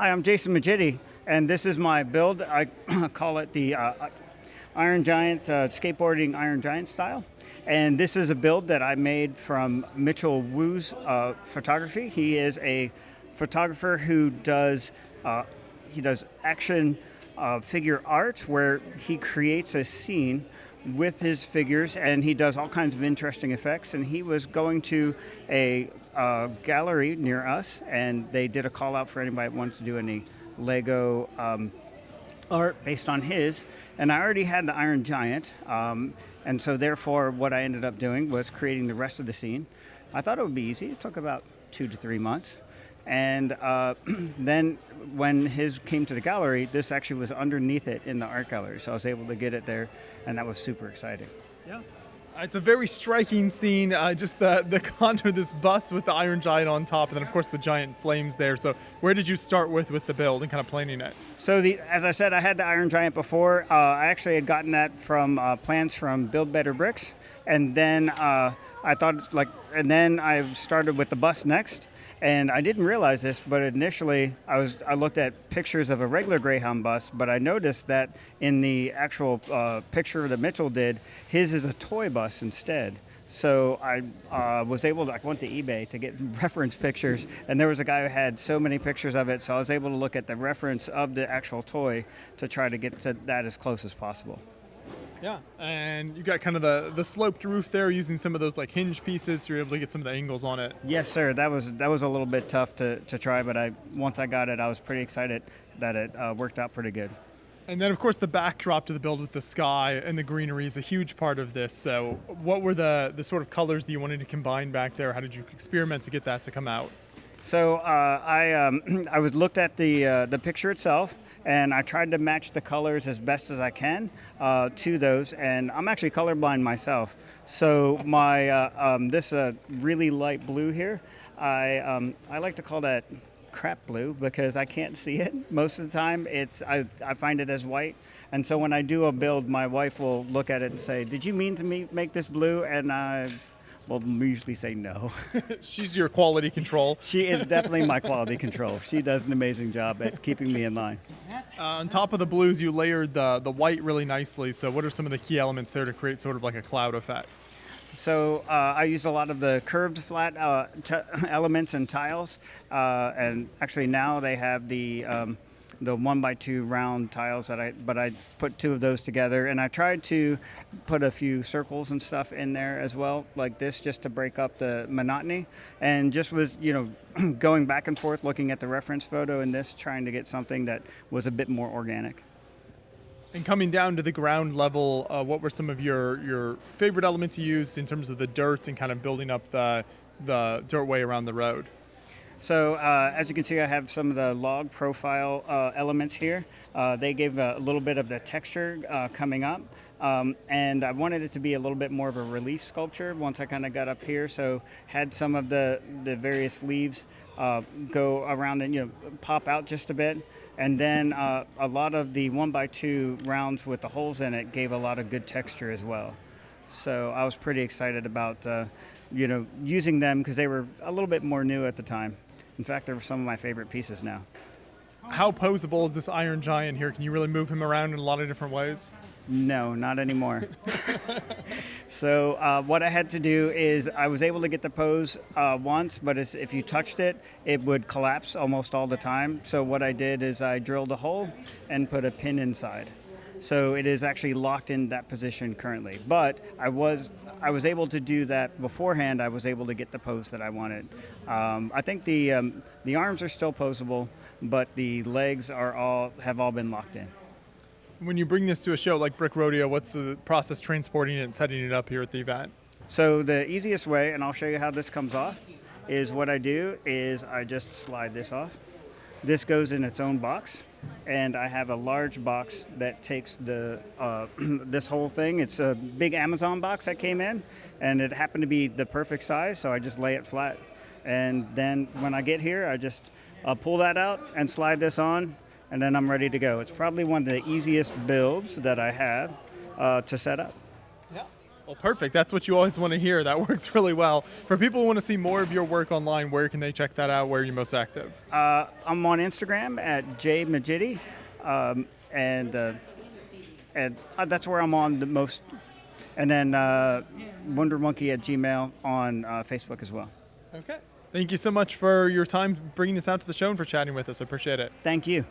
Hi, I'm Jason Maggitti, and this is my build. I call it the Iron Giant skateboarding Iron Giant style. And this is a build that I made from Mitchell Wu's photography. He is a photographer who does action figure art, where he creates a scene with his figures, and he does all kinds of interesting effects. And he was going to a gallery near us, and they did a call out for anybody that wanted to do any Lego art based on his. And I already had the Iron Giant, and so therefore what I ended up doing was creating the rest of the scene. I thought it would be easy. It took about 2 to 3 months. And then when his came to the gallery, this actually was underneath it in the art gallery. So I was able to get it there, and that was super exciting. Yeah. It's a very striking scene, just the contour of this bus with the Iron Giant on top, and then of course the giant flames there. So where did you start with the build and kind of planning it? So as I said, I had the Iron Giant before. I actually had gotten that from plans from Build Better Bricks, and then I started with the bus next. And I didn't realize this, but initially I looked at pictures of a regular Greyhound bus, but I noticed that in the actual picture that Mitchell did, his is a toy bus instead. So I went to eBay to get reference pictures, and there was a guy who had so many pictures of it, so I was able to look at the reference of the actual toy to try to get to that as close as possible. Yeah, and you got kind of the sloped roof there, using some of those like hinge pieces, so you're able to get some of the angles on it. Yes, sir. That was a little bit tough to try, but once I got it, I was pretty excited that it worked out pretty good. And then, of course, the backdrop to the build with the sky and the greenery is a huge part of this. So what were the sort of colors that you wanted to combine back there? How did you experiment to get that to come out? So I was looked at the picture itself, and I tried to match the colors as best as I can to those. And I'm actually colorblind myself, so my this really light blue here, I like to call that crap blue because I can't see it most of the time. I find it as white, and so when I do a build, my wife will look at it and say, "Did you mean to make this blue?" And I will usually say no. She's your quality control. She is definitely my quality control. She does an amazing job at keeping me in line. On top of the blues, you layered the white really nicely. So what are some of the key elements there to create sort of like a cloud effect? So I used a lot of the curved flat elements and tiles, and actually now they have the 1x2 round tiles but I put 2 of those together, and I tried to put a few circles and stuff in there as well, like this, just to break up the monotony, and just was going back and forth looking at the reference photo in this, trying to get something that was a bit more organic. And coming down to the ground level, what were some of your favorite elements you used in terms of the dirt and kind of building up the dirtway around the road? So as you can see, I have some of the log profile elements here. They gave a little bit of the texture coming up, and I wanted it to be a little bit more of a relief sculpture once I kind of got up here. So had some of the various leaves go around and pop out just a bit. And then a lot of the 1x2 rounds with the holes in it gave a lot of good texture as well. So I was pretty excited about using them because they were a little bit more new at the time. In fact, they're some of my favorite pieces now. How poseable is this Iron Giant here? Can you really move him around in a lot of different ways? No, not anymore. So what I had to do is I was able to get the pose once, but if you touched it, it would collapse almost all the time. So what I did is I drilled a hole and put a pin inside. So it is actually locked in that position currently. But I was able to do that beforehand. I was able to get the pose that I wanted. I think the arms are still poseable, but the legs have all been locked in. When you bring this to a show like Brick Rodeo, what's the process transporting it and setting it up here at the event? So the easiest way, and I'll show you how this comes off, is what I do is I just slide this off. This goes in its own box, and I have a large box that takes this whole thing. It's a big Amazon box that came in, and it happened to be the perfect size, so I just lay it flat. And then when I get here, I just pull that out and slide this on, and then I'm ready to go. It's probably one of the easiest builds that I have to set up. Yeah. Well, perfect. That's what you always want to hear. That works really well. For people who want to see more of your work online, where can they check that out? Where are you most active? I'm on Instagram at jmaggitti, and that's where I'm on the most. And then WonderMonkey at Gmail on Facebook as well. Okay. Thank you so much for your time bringing this out to the show and for chatting with us. I appreciate it. Thank you.